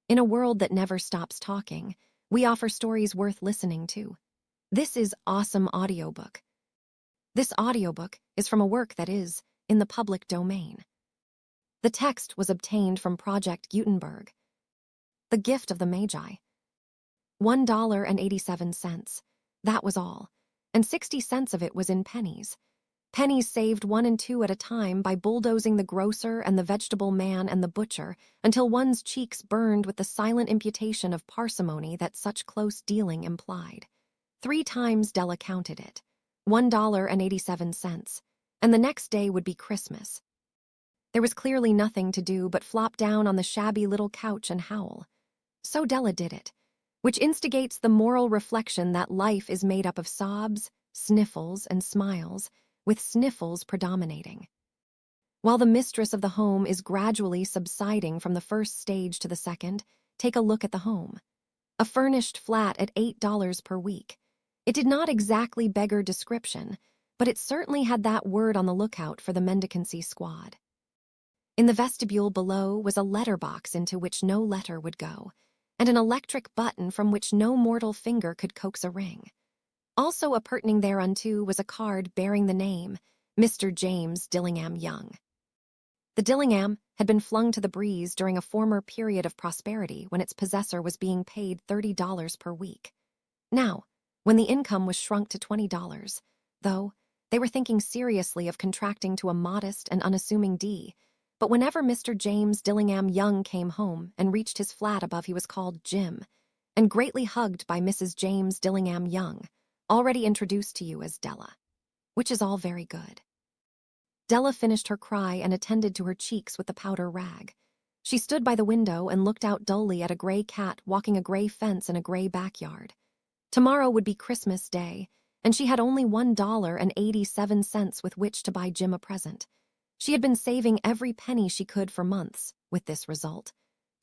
In a world that never stops talking, we offer stories worth listening to. This is Awesome Audiobook. This audiobook is from a work that is in the public domain. The text was obtained from Project Gutenberg. The Gift of the Magi. $1.87. That was all, and 60 cents of it was in pennies. Pennies saved 1 and 2 at a time by bulldozing the grocer and the vegetable man and the butcher until one's cheeks burned with the silent imputation of parsimony that such close dealing implied. 3 times Della counted it. $1.87, and the next day would be Christmas. There was clearly nothing to do but flop down on the shabby little couch and howl. So Della did it, which instigates the moral reflection that life is made up of sobs, sniffles, and smiles, with sniffles predominating. While the mistress of the home is gradually subsiding from the first stage to the second, take a look at the home. A furnished flat at $8 per week. It did not exactly beggar description, but it certainly had that word on the lookout for the mendicancy squad. In the vestibule below was a letterbox into which no letter would go, and an electric button from which no mortal finger could coax a ring. Also appurtening thereunto was a card bearing the name, Mr. James Dillingham Young. The Dillingham had been flung to the breeze during a former period of prosperity when its possessor was being paid $30 per week. Now, when the income was shrunk to $20, though, they were thinking seriously of contracting to a modest and unassuming D, but whenever Mr. James Dillingham Young came home and reached his flat above, he was called Jim, and greatly hugged by Mrs. James Dillingham Young, already introduced to you as Della, which is all very good. Della finished her cry and attended to her cheeks with the powder rag. She stood by the window and looked out dully at a gray cat walking a gray fence in a gray backyard. Tomorrow would be Christmas Day, and she had only $1.87 with which to buy Jim a present. She had been saving every penny she could for months, with this result.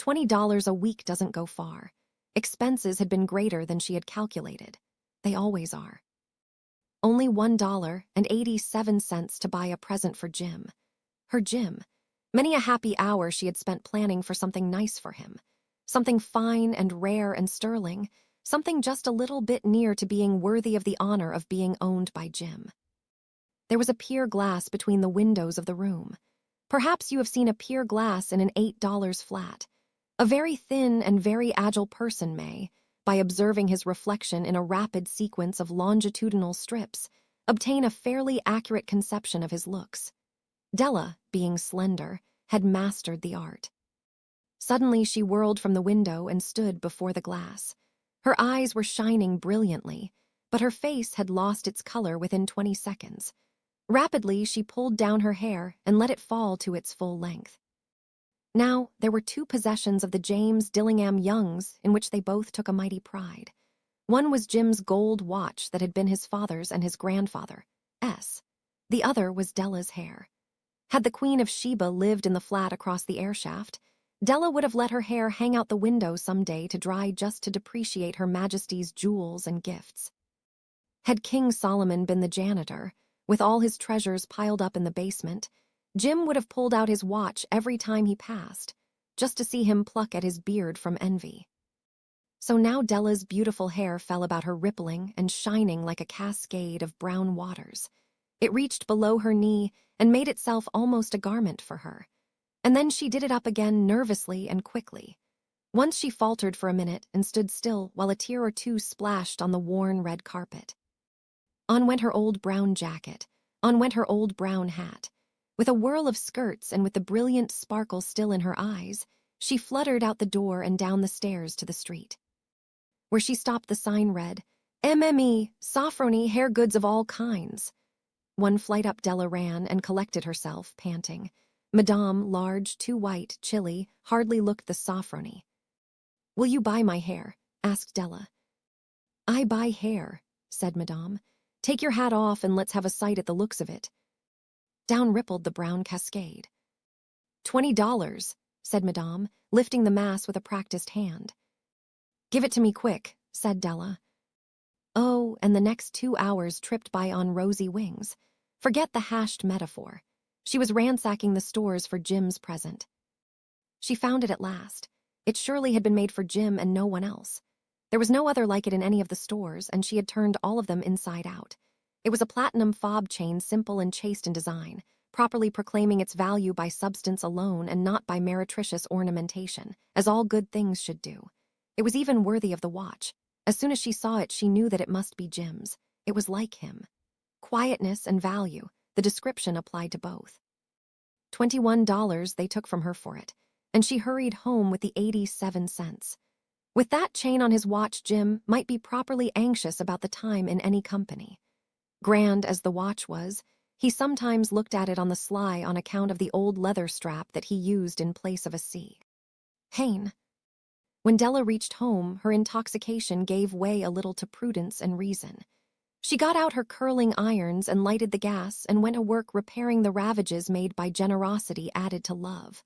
$20 a week doesn't go far. Expenses had been greater than she had calculated. They always are. Only $1.87 to buy a present for Jim. Her Jim. Many a happy hour she had spent planning for something nice for him. Something fine and rare and sterling. Something just a little bit near to being worthy of the honor of being owned by Jim. There was a pier glass between the windows of the room. Perhaps you have seen a pier glass in an $8 flat. A very thin and very agile person may, by observing his reflection in a rapid sequence of longitudinal strips, obtain a fairly accurate conception of his looks. Della, being slender, had mastered the art. Suddenly she whirled from the window and stood before the glass. Her eyes were shining brilliantly, but her face had lost its color within 20 seconds. Rapidly she pulled down her hair and let it fall to its full length. Now, there were 2 possessions of the James Dillingham Youngs in which they both took a mighty pride. One was Jim's gold watch that had been his father's and his grandfather's. The other was Della's hair. Had the Queen of Sheba lived in the flat across the airshaft, Della would have let her hair hang out the window some day to dry just to depreciate Her Majesty's jewels and gifts. Had King Solomon been the janitor, with all his treasures piled up in the basement, Jim would have pulled out his watch every time he passed, just to see him pluck at his beard from envy. So now Della's beautiful hair fell about her rippling and shining like a cascade of brown waters. It reached below her knee and made itself almost a garment for her. And then she did it up again nervously and quickly. Once she faltered for a minute and stood still while a tear or two splashed on the worn red carpet. On went her old brown jacket, on went her old brown hat. With a whirl of skirts and with the brilliant sparkle still in her eyes, she fluttered out the door and down the stairs to the street. Where she stopped, the sign read, MME, Sofroni, hair goods of all kinds. One flight up Della ran and collected herself, panting. Madame, large, too white, chilly, hardly looked the Sofroni. Will you buy my hair? Asked Della. I buy hair, said Madame. Take your hat off and let's have a sight at the looks of it. Down rippled the brown cascade. $20, said Madame, lifting the mass with a practiced hand. Give it to me quick, said Della. Oh, and the next 2 hours tripped by on rosy wings. Forget the hashed metaphor. She was ransacking the stores for Jim's present. She found it at last. It surely had been made for Jim and no one else. There was no other like it in any of the stores, and she had turned all of them inside out. It was a platinum fob chain, simple and chaste in design, properly proclaiming its value by substance alone and not by meretricious ornamentation, as all good things should do. It was even worthy of the watch. As soon as she saw it, she knew that it must be Jim's. It was like him. Quietness and value, the description applied to both. $21 they took from her for it, and she hurried home with the 87 cents. With that chain on his watch, Jim might be properly anxious about the time in any company. Grand as the watch was, he sometimes looked at it on the sly on account of the old leather strap that he used in place of a C. Hain. When Della reached home, her intoxication gave way a little to prudence and reason. She got out her curling irons and lighted the gas and went to work repairing the ravages made by generosity added to love,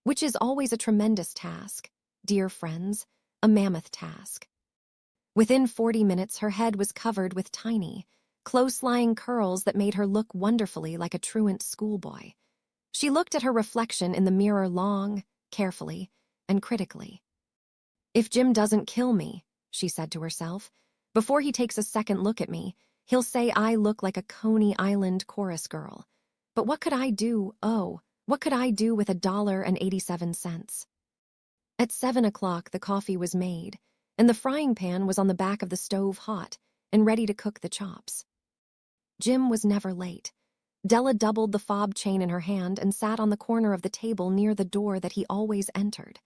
which is always a tremendous task, dear friends, a mammoth task. Within 40 minutes, her head was covered with tiny, close-lying curls that made her look wonderfully like a truant schoolboy. She looked at her reflection in the mirror long, carefully, and critically. If Jim doesn't kill me, she said to herself, before he takes a second look at me, he'll say I look like a Coney Island chorus girl. But what could I do, what could I do with $1.87? At 7 o'clock, the coffee was made, and the frying pan was on the back of the stove hot and ready to cook the chops. Jim was never late. Della doubled the fob chain in her hand and sat on the corner of the table near the door that he always entered.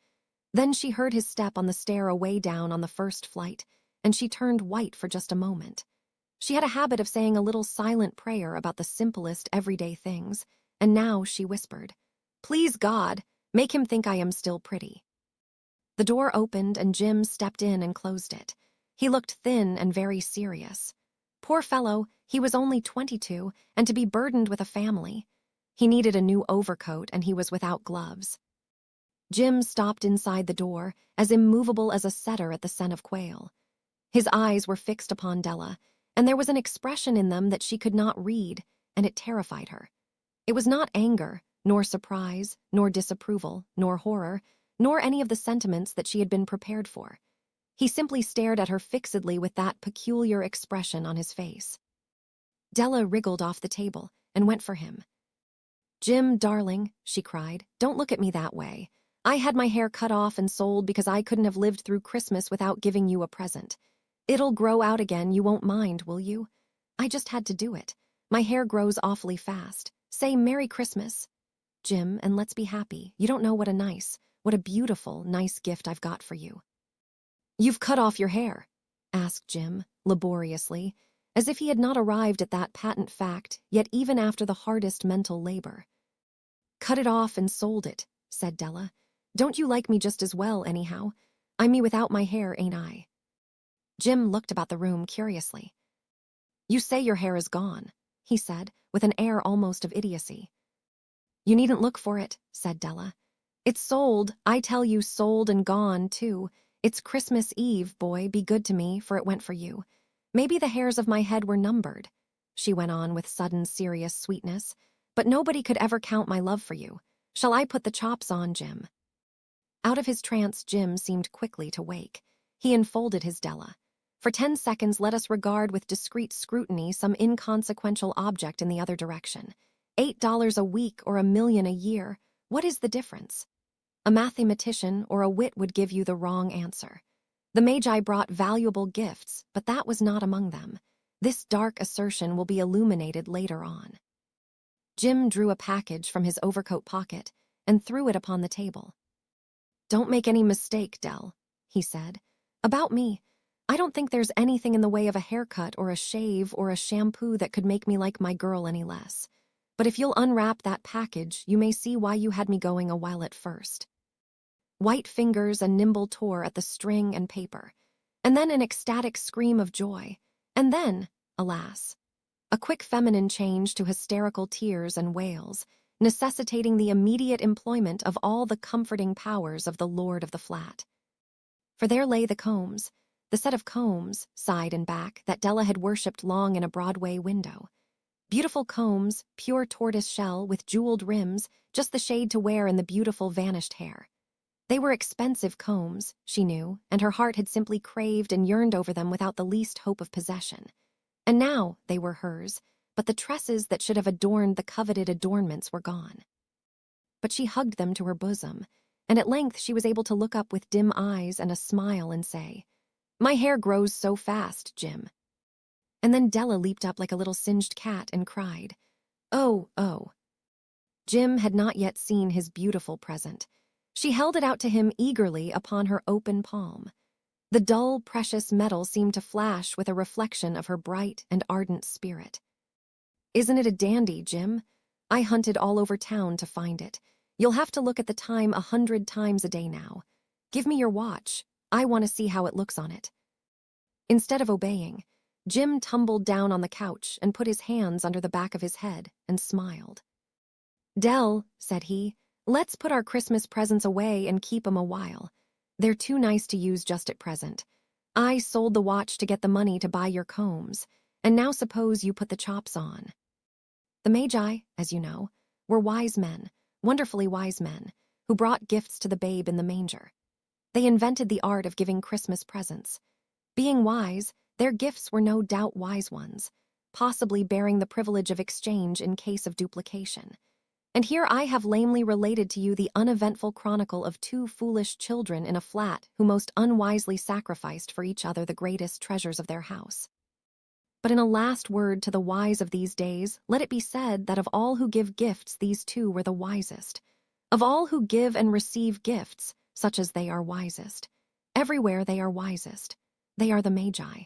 Then she heard his step on the stair away down on the first flight, and she turned white for just a moment. She had a habit of saying a little silent prayer about the simplest everyday things, and now she whispered, "Please God, make him think I am still pretty." The door opened and Jim stepped in and closed it. He looked thin and very serious. Poor fellow, he was only 22, and to be burdened with a family. He needed a new overcoat and he was without gloves. Jim stopped inside the door, as immovable as a setter at the scent of quail. His eyes were fixed upon Della, and there was an expression in them that she could not read, and it terrified her. It was not anger, nor surprise, nor disapproval, nor horror, nor any of the sentiments that she had been prepared for. He simply stared at her fixedly with that peculiar expression on his face. Della wriggled off the table and went for him. "Jim, darling," she cried, "don't look at me that way. I had my hair cut off and sold because I couldn't have lived through Christmas without giving you a present. It'll grow out again, you won't mind, will you? I just had to do it. My hair grows awfully fast. Say Merry Christmas, Jim, and let's be happy. You don't know what a beautiful, nice gift I've got for you." "You've cut off your hair?" asked Jim, laboriously, as if he had not arrived at that patent fact, yet even after the hardest mental labor. "Cut it off and sold it," said Della. "Don't you like me just as well, anyhow? I'm me without my hair, ain't I?" Jim looked about the room curiously. "You say your hair is gone," he said, with an air almost of idiocy. "You needn't look for it," said Della. "It's sold, I tell you, sold and gone, too. It's Christmas Eve, boy, be good to me, for it went for you. Maybe the hairs of my head were numbered," she went on with sudden serious sweetness, "but nobody could ever count my love for you. Shall I put the chops on, Jim?" Out of his trance, Jim seemed quickly to wake. He enfolded his Della. For 10 seconds, let us regard with discreet scrutiny some inconsequential object in the other direction. $8 a week or $1,000,000 a year, what is the difference? A mathematician or a wit would give you the wrong answer. The Magi brought valuable gifts, but that was not among them. This dark assertion will be illuminated later on. Jim drew a package from his overcoat pocket and threw it upon the table. "Don't make any mistake, Dell," he said. "About me. I don't think there's anything in the way of a haircut or a shave or a shampoo that could make me like my girl any less. But if you'll unwrap that package, you may see why you had me going a while at first." White fingers and nimble tore at the string and paper, and then an ecstatic scream of joy, and then, alas, a quick feminine change to hysterical tears and wails, necessitating the immediate employment of all the comforting powers of the Lord of the Flat. For there lay the combs, the set of combs, side and back, that Della had worshipped long in a Broadway window. Beautiful combs, pure tortoise shell with jeweled rims, just the shade to wear in the beautiful vanished hair. They were expensive combs, she knew, and her heart had simply craved and yearned over them without the least hope of possession. And now they were hers, but the tresses that should have adorned the coveted adornments were gone. But she hugged them to her bosom, and at length she was able to look up with dim eyes and a smile and say, "My hair grows so fast, Jim." And then Della leaped up like a little singed cat and cried, "Oh, oh." Jim had not yet seen his beautiful present. She held it out to him eagerly upon her open palm. The dull, precious metal seemed to flash with a reflection of her bright and ardent spirit. "Isn't it a dandy, Jim? I hunted all over town to find it. You'll have to look at the time 100 times a day now. Give me your watch. I want to see how it looks on it." Instead of obeying, Jim tumbled down on the couch and put his hands under the back of his head and smiled. "Dell," said he, "let's put our Christmas presents away and keep 'em a while. They're too nice to use just at present. I sold the watch to get the money to buy your combs, and now suppose you put the chops on." The Magi, as you know, were wise men, wonderfully wise men, who brought gifts to the babe in the manger. They invented the art of giving Christmas presents. Being wise, their gifts were no doubt wise ones, possibly bearing the privilege of exchange in case of duplication. And here I have lamely related to you the uneventful chronicle of two foolish children in a flat who most unwisely sacrificed for each other the greatest treasures of their house. But in a last word to the wise of these days, let it be said that of all who give gifts, these two were the wisest. Of all who give and receive gifts, such as they are wisest. Everywhere they are wisest. They are the Magi.